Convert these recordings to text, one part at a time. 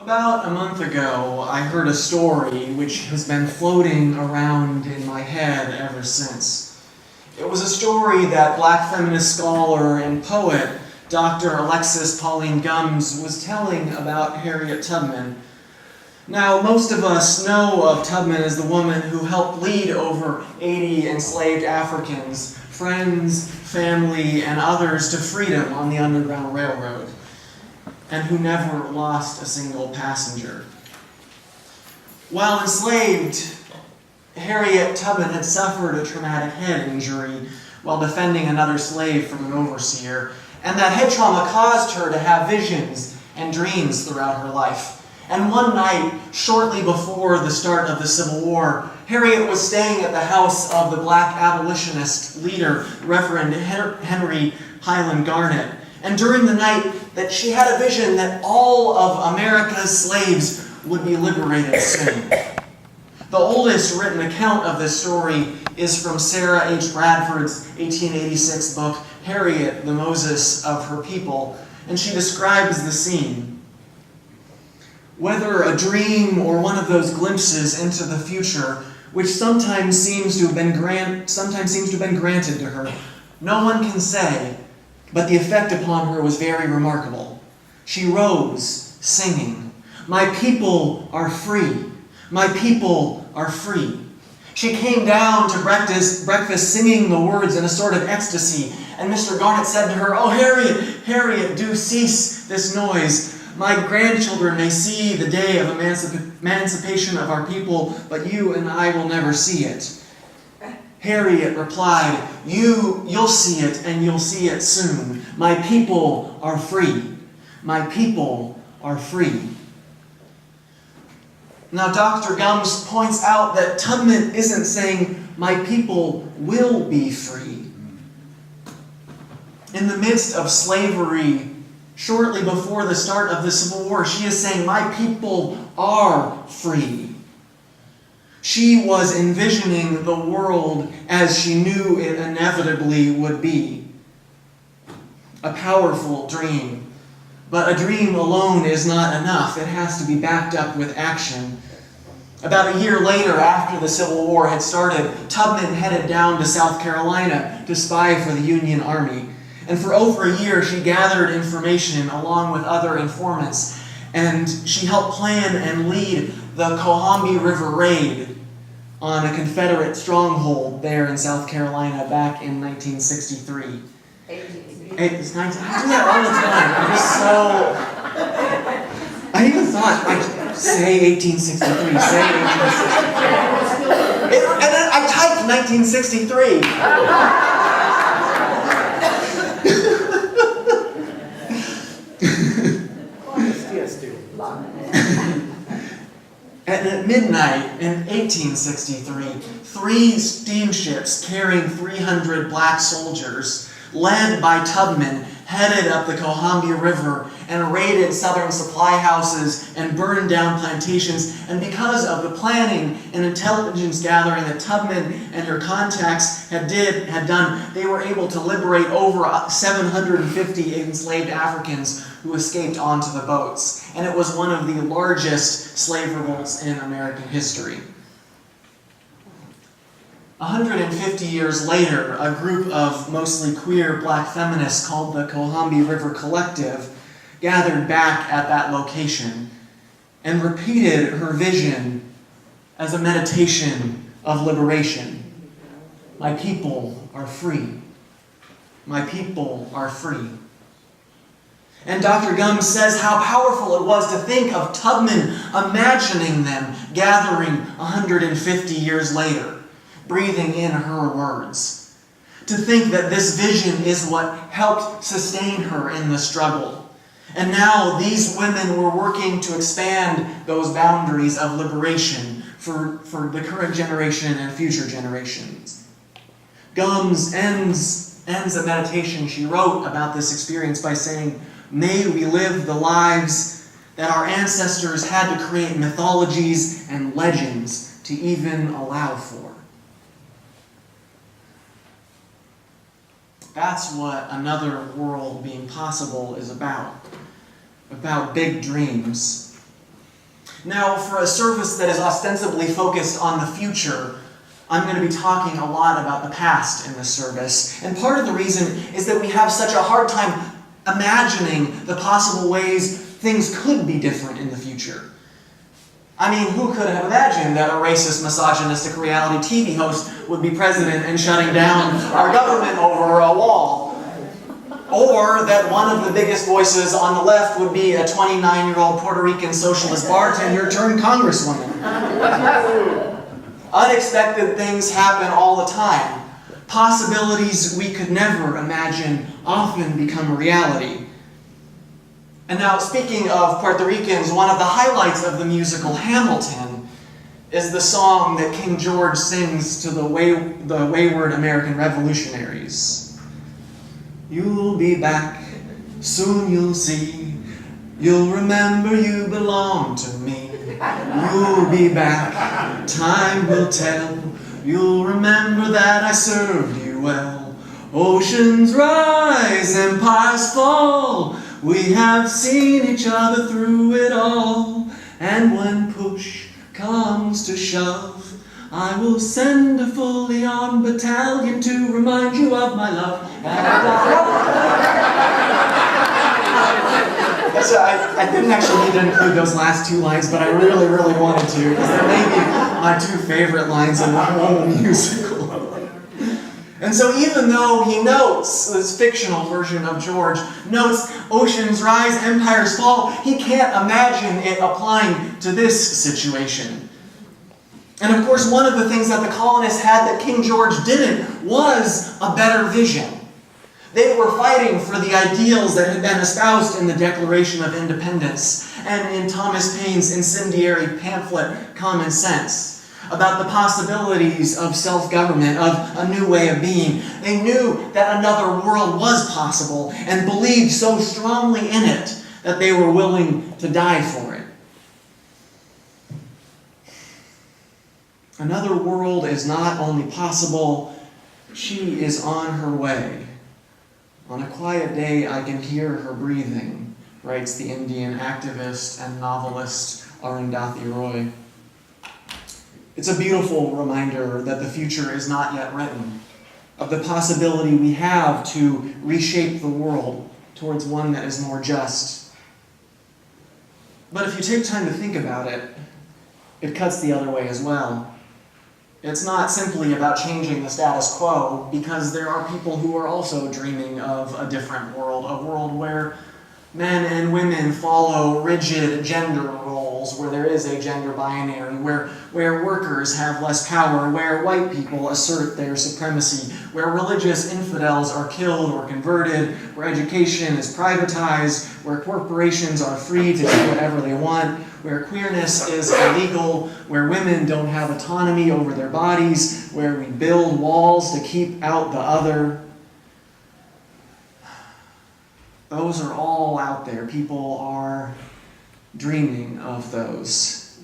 About a month ago, I heard a story which has been floating around in my head ever since. It was a story that black feminist scholar and poet Dr. Alexis Pauline Gumbs was telling about Harriet Tubman. Now, most of us know of Tubman as the woman who helped lead over 80 enslaved Africans, friends, family, and others to freedom on the Underground Railroad, and who never lost a single passenger. While enslaved, Harriet Tubman had suffered a traumatic head injury while defending another slave from an overseer, and that head trauma caused her to have visions and dreams throughout her life. And one night, shortly before the start of the Civil War, Harriet was staying at the house of the black abolitionist leader, Reverend Henry Highland Garnet. And during the night, that she had a vision that all of America's slaves would be liberated soon. The oldest written account of this story is from Sarah H. Bradford's 1886 book, Harriet, the Moses of Her People, and she describes the scene. Whether a dream or one of those glimpses into the future, which sometimes seems to have been granted to her, no one can say, but the effect upon her was very remarkable. She rose, singing, "My people are free. My people are free." She came down to breakfast singing the words in a sort of ecstasy, and Mr. Garnet said to her, "Oh, Harriet, Harriet, do cease this noise. My grandchildren may see the day of emancipation of our people, but you and I will never see it." Harriet replied, You'll see it, and you'll see it soon. My people are free. My people are free." Now, Dr. Gumbs points out that Tubman isn't saying, "My people will be free." In the midst of slavery, shortly before the start of the Civil War, she is saying, "My people are free." She was envisioning the world as she knew it inevitably would be. A powerful dream. But a dream alone is not enough. It has to be backed up with action. About a year later, after the Civil War had started, Tubman headed down to South Carolina to spy for the Union Army. And for over a year, she gathered information along with other informants. And she helped plan and lead the Combahee River Raid on a Confederate stronghold there in South Carolina back in 1963. I do that all the time. I even thought I'd say 1863. Say 1863. And then I typed 1963. At midnight in 1863, 3 steamships carrying 300 black soldiers, led by Tubman, headed up the Combahee River and raided Southern supply houses and burned down plantations. And because of the planning and intelligence gathering that Tubman and her contacts had done, they were able to liberate over 750 enslaved Africans who escaped onto the boats. And it was one of the largest slave revolts in American history. 150 years later, a group of mostly queer black feminists called the Combahee River Collective gathered back at that location and repeated her vision as a meditation of liberation. My people are free. My people are free. And Dr. Gumbs says how powerful it was to think of Tubman imagining them gathering 150 years later, breathing in her words. To think that this vision is what helped sustain her in the struggle. And now these women were working to expand those boundaries of liberation for the current generation and future generations. Gumbs ends a meditation she wrote about this experience by saying, "May we live the lives that our ancestors had to create mythologies and legends to even allow for." That's what another world being possible is about. About big dreams. Now, for a service that is ostensibly focused on the future, I'm going to be talking a lot about the past in this service. And part of the reason is that we have such a hard time imagining the possible ways things could be different in the future. I mean, who could have imagined that a racist, misogynistic reality TV host would be president and shutting down our government over a wall? Or that one of the biggest voices on the left would be a 29-year-old Puerto Rican socialist bartender turned congresswoman. Unexpected things happen all the time. Possibilities we could never imagine often become a reality. And now, speaking of Puerto Ricans, one of the highlights of the musical Hamilton is the song that King George sings to the wayward American revolutionaries. You'll be back, soon you'll see. You'll remember you belong to me. You'll be back, time will tell. You'll remember that I served you well. Oceans rise, empires fall. We have seen each other through it all. And when push comes to shove, I will send a fully armed battalion to remind you of my love. So I didn't actually need to include those last two lines, but I really, really wanted to, because they may be my two favorite lines in the whole musical. And so even though he notes, this fictional version of George, notes oceans rise, empires fall, he can't imagine it applying to this situation. And of course, one of the things that the colonists had that King George didn't was a better vision. They were fighting for the ideals that had been espoused in the Declaration of Independence and in Thomas Paine's incendiary pamphlet, Common Sense, about the possibilities of self-government, of a new way of being. They knew that another world was possible and believed so strongly in it that they were willing to die for it. Another world is not only possible, she is on her way. On a quiet day, I can hear her breathing, writes the Indian activist and novelist Arundhati Roy. It's a beautiful reminder that the future is not yet written, of the possibility we have to reshape the world towards one that is more just. But if you take time to think about it, it cuts the other way as well. It's not simply about changing the status quo, because there are people who are also dreaming of a different world, a world where men and women follow rigid gender roles, where there is a gender binary, where workers have less power, where white people assert their supremacy, where religious infidels are killed or converted, where education is privatized, where corporations are free to do whatever they want, where queerness is illegal, where women don't have autonomy over their bodies, where we build walls to keep out the other. Those are all out there. People are dreaming of those,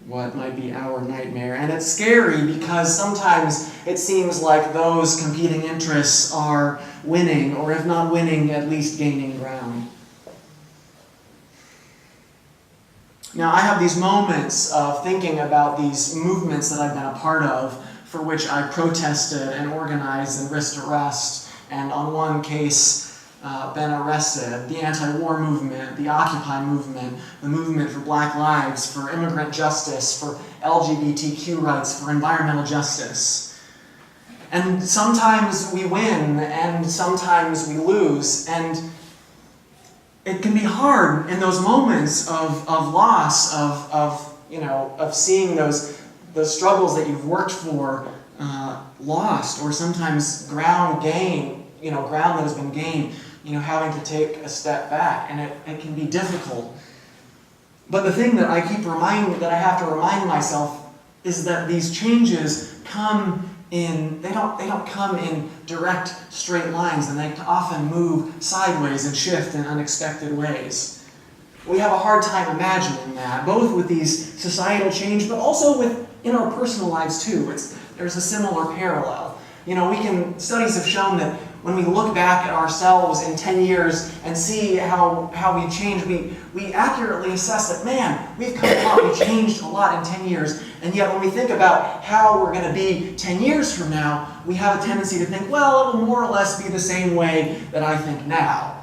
what might be our nightmare. And it's scary because sometimes it seems like those competing interests are winning, or if not winning, at least gaining ground. Now, I have these moments of thinking about these movements that I've been a part of, for which I protested and organized and risked arrest, and on one case, been arrested. The anti-war movement, the Occupy movement, the movement for Black lives, for immigrant justice, for LGBTQ rights, for environmental justice. And sometimes we win, and sometimes we lose, and it can be hard in those moments of loss, of seeing those struggles that you've worked for lost, or sometimes ground that has been gained, having to take a step back, and it can be difficult. But the thing that I have to remind myself is that these changes they don't come in direct straight lines, and they often move sideways and shift in unexpected ways. We have a hard time imagining that, both with these societal change, but also in our personal lives too. There's a similar parallel. Studies have shown that when we look back at ourselves in 10 years and see how we've changed, we accurately assess that, man, we've come a lot, we've changed a lot in 10 years. And yet when we think about how we're going to be 10 years from now, we have a tendency to think, well, it'll more or less be the same way that I think now.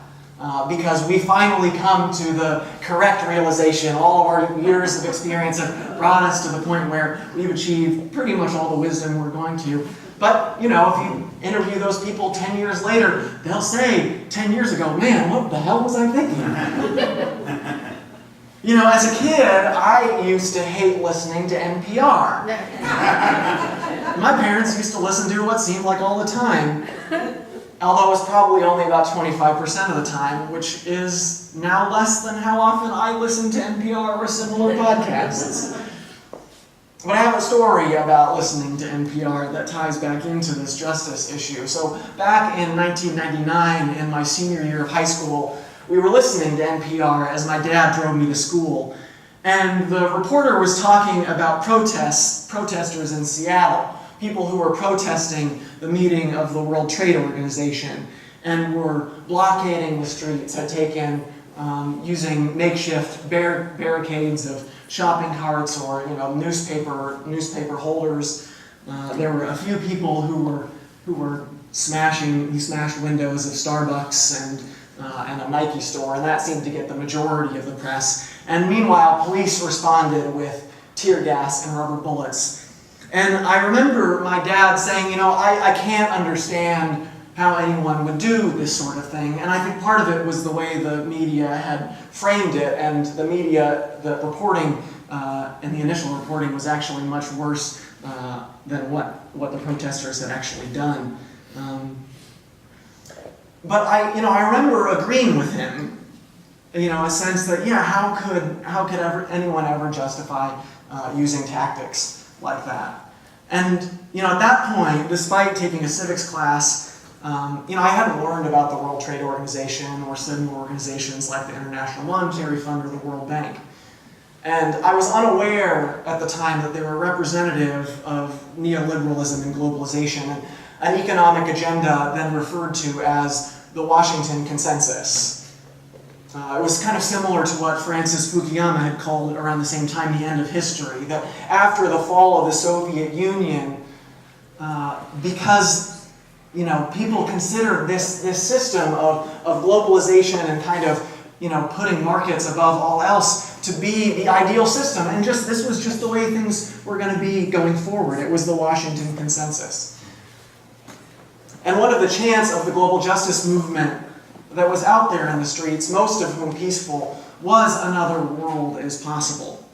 Because we finally come to the correct realization. All of our years of experience have brought us to the point where we've achieved pretty much all the wisdom we're going to. But, if you interview those people 10 years later, they'll say, 10 years ago, man, what the hell was I thinking? As a kid, I used to hate listening to NPR. My parents used to listen to what seemed like all the time. Although it was probably only about 25% of the time, which is now less than how often I listen to NPR or similar podcasts. But I have a story about listening to NPR that ties back into this justice issue. So back in 1999, in my senior year of high school, we were listening to NPR as my dad drove me to school. And the reporter was talking about protesters in Seattle. People who were protesting the meeting of the World Trade Organization and were blockading the streets, had taken using makeshift barricades of shopping carts or newspaper holders. There were a few people who were smashed windows of Starbucks and a Nike store, and that seemed to get the majority of the press. And meanwhile, police responded with tear gas and rubber bullets. And I remember my dad saying, I can't understand how anyone would do this sort of thing. And I think part of it was the way the media had framed it, and the reporting, and the initial reporting was actually much worse than what the protesters had actually done. But I remember agreeing with him, a sense that, how could anyone ever justify using tactics like that? And, at that point, despite taking a civics class, I hadn't learned about the World Trade Organization or similar organizations like the International Monetary Fund or the World Bank. And I was unaware at the time that they were representative of neoliberalism and globalization, an economic agenda then referred to as the Washington Consensus. It was kind of similar to what Francis Fukuyama had called around the same time the end of history, that after the fall of the Soviet Union, because people considered this system of globalization and kind of putting markets above all else to be the ideal system, and this was just the way things were going to be going forward. It was the Washington Consensus. And one of the chants of the global justice movement that was out there in the streets, most of whom peaceful, was another world is possible.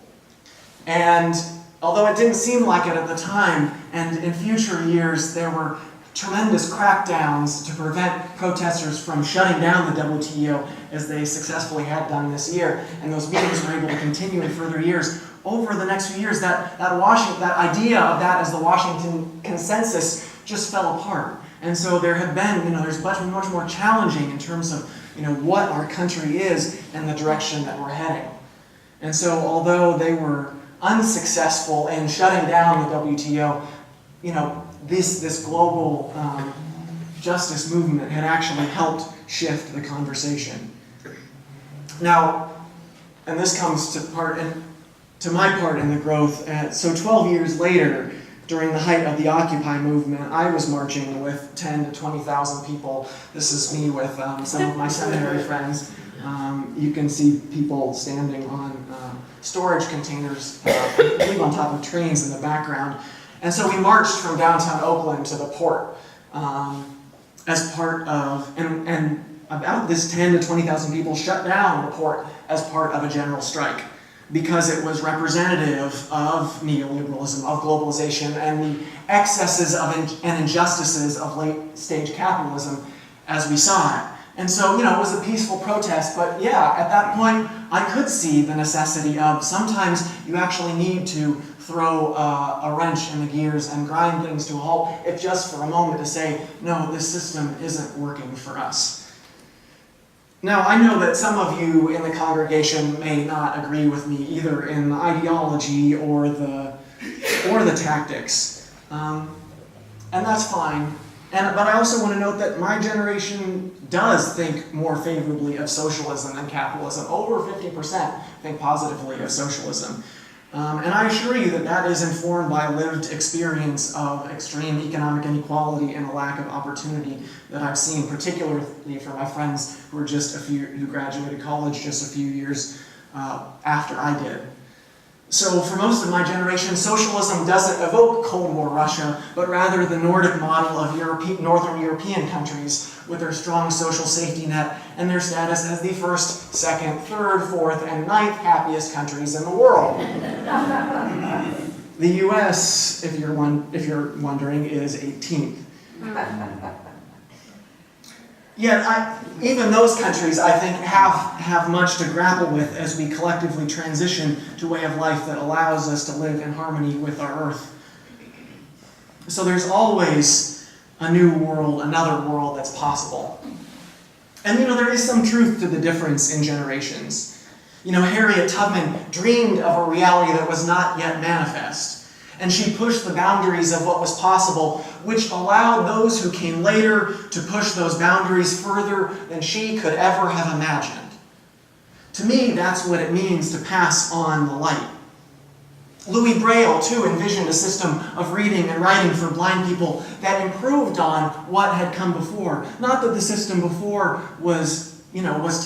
And although it didn't seem like it at the time, and in future years there were tremendous crackdowns to prevent protesters from shutting down the WTO as they successfully had done this year, and those meetings were able to continue in further years. Over the next few years, that idea of that as the Washington Consensus just fell apart. And so there have been, there's much more challenging in terms of, what our country is and the direction that we're heading. And so although they were unsuccessful in shutting down the WTO, this global justice movement had actually helped shift the conversation. Now, and this comes to my part in the growth. So 12 years later, during the height of the Occupy movement, I was marching with 10 to 20,000 people. This is me with some of my seminary friends. You can see people standing on storage containers, I believe on top of trains in the background. And so we marched from downtown Oakland to the port as part of, and about this 10 to 20,000 people shut down the port as part of a general strike, because it was representative of neoliberalism, of globalization, and the excesses and injustices of late-stage capitalism as we saw it. And so, it was a peaceful protest, but at that point, I could see the necessity of sometimes you actually need to throw a wrench in the gears and grind things to a halt, if just for a moment to say, no, this system isn't working for us. Now, I know that some of you in the congregation may not agree with me either in the ideology or the tactics, and that's fine. But I also want to note that my generation does think more favorably of socialism than capitalism. Over 50% think positively of socialism. And I assure you that that is informed by a lived experience of extreme economic inequality and a lack of opportunity that I've seen, particularly for my friends who graduated college just a few years after I did. So for most of my generation, socialism doesn't evoke Cold War Russia, but rather the Nordic model of Northern European countries with their strong social safety net and their status as the first, second, third, fourth, and ninth happiest countries in the world. The US, if you're wondering, is 18th. Yet, even those countries, I think, have much to grapple with as we collectively transition to a way of life that allows us to live in harmony with our Earth. So there's always a new world, another world that's possible. And there is some truth to the difference in generations. Harriet Tubman dreamed of a reality that was not yet manifest. And she pushed the boundaries of what was possible, which allowed those who came later to push those boundaries further than she could ever have imagined. To me, that's what it means to pass on the light. Louis Braille, too, envisioned a system of reading and writing for blind people that improved on what had come before. Not that the system before was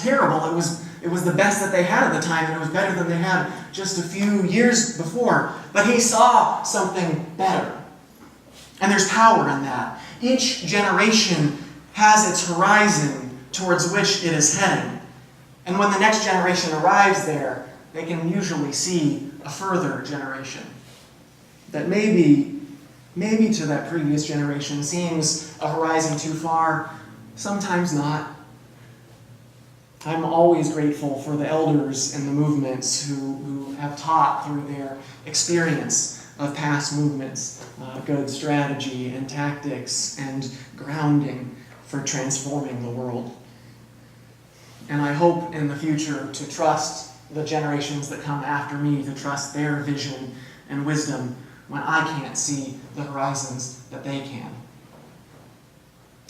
terrible. It was the best that they had at the time, and it was better than they had just a few years before. But he saw something better. And there's power in that. Each generation has its horizon towards which it is heading. And when the next generation arrives there, they can usually see a further generation that maybe to that previous generation seems a horizon too far, sometimes not. I'm always grateful for the elders and the movements who have taught through their experience of past movements, good strategy and tactics and grounding for transforming the world. And I hope in the future to trust the generations that come after me, to trust their vision and wisdom when I can't see the horizons that they can.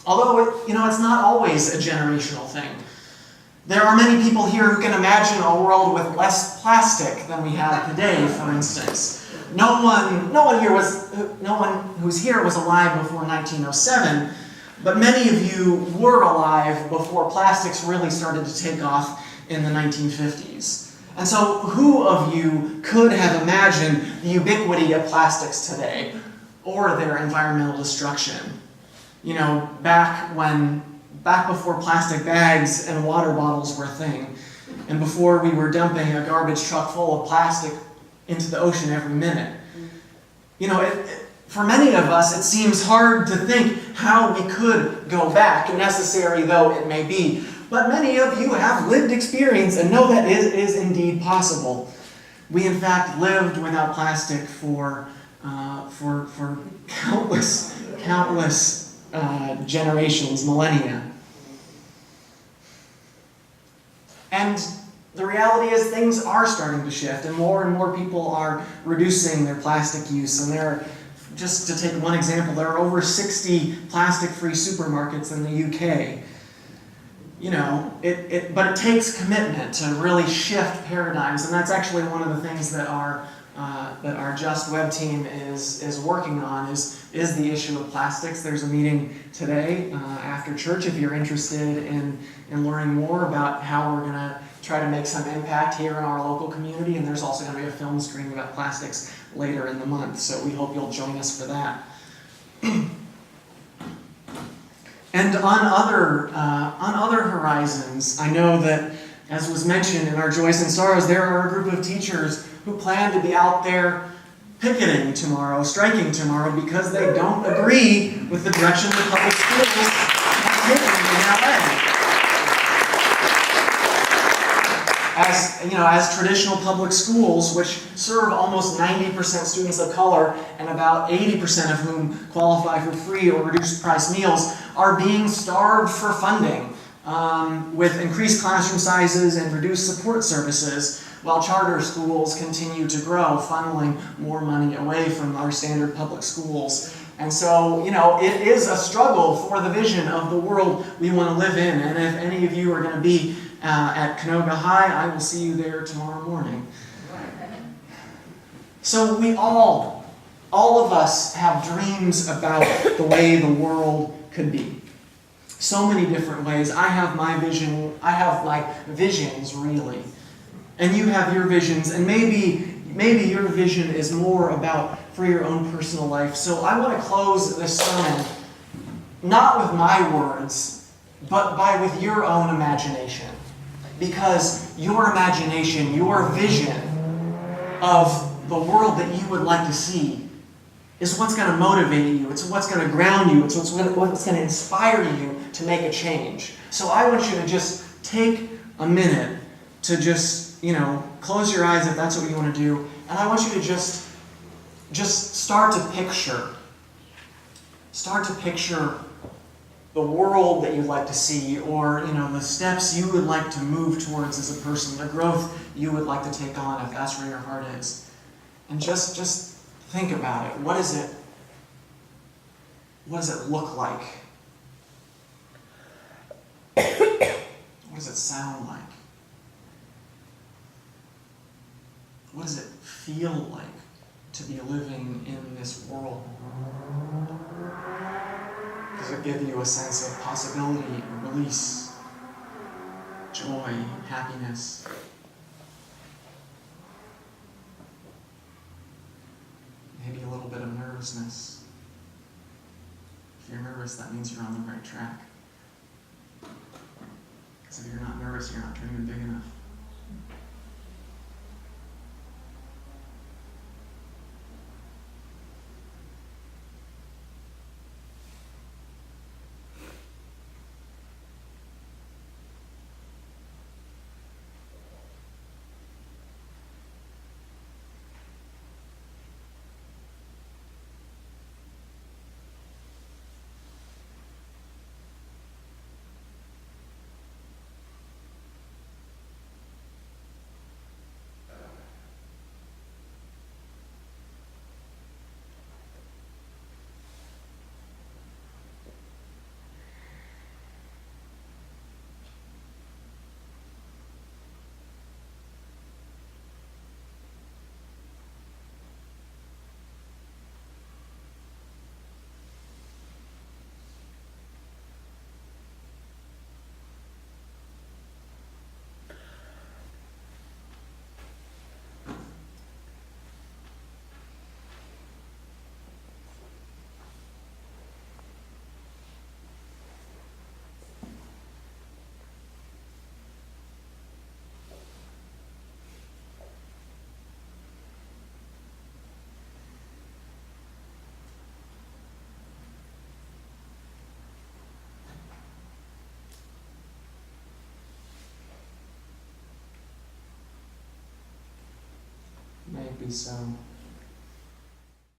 Although, it's not always a generational thing. There are many people here who can imagine a world with less plastic than we have today, for instance. No one who's here was alive before 1907, but many of you were alive before plastics really started to take off in the 1950s. And so who of you could have imagined the ubiquity of plastics today or their environmental destruction? Back before plastic bags and water bottles were a thing, and before we were dumping a garbage truck full of plastic into the ocean every minute. For many of us, it seems hard to think how we could go back, necessary though it may be. But many of you have lived experience and know that it is indeed possible. We, in fact, lived without plastic for countless generations, millennia. And the reality is things are starting to shift, and more people are reducing their plastic use. And just to take one example, there are over 60 plastic-free supermarkets in the UK. But it takes commitment to really shift paradigms, and that's actually one of the things that our Just Web team is working on is the issue of plastics. There's a meeting today after church if you're interested in learning more about how we're going to try to make some impact here in our local community, and there's also going to be a film screening about plastics later in the month, so we hope you'll join us for that. And on other horizons, I know that, as was mentioned in our Joys and Sorrows, there are a group of teachers who plan to be out there picketing tomorrow, striking tomorrow, because they don't agree with the direction the public schools are taking in LA. As traditional public schools, which serve almost 90% students of color and about 80% of whom qualify for free or reduced price meals, are being starved for funding with increased classroom sizes and reduced support services, while charter schools continue to grow, funneling more money away from our standard public schools And so, it is a struggle for the vision of the world we want to live in. And if any of you are going to be at Canoga High, I will see you there tomorrow morning. So we all of us have dreams about the way the world could be. So many different ways. I have my vision. I have visions, really. And you have your visions. And maybe your vision is more about for your own personal life. So I want to close this sermon not with my words, but with your own imagination. Because your imagination, your vision of the world that you would like to see is what's going to motivate you. It's what's going to ground you. It's what's going to inspire you to make a change. So I want you to just take a minute to just, close your eyes if that's what you want to do. And I want you to just start to picture the world that you'd like to see, or, the steps you would like to move towards as a person, the growth you would like to take on if that's where your heart is. And just think about it. What does it look like? What does it sound like? What does it feel like to be living in this world? Does it give you a sense of possibility, release, joy, happiness? Maybe a little bit of nervousness. If you're nervous, that means you're on the right track. Because if you're not nervous, you're not dreaming big enough. May it be so.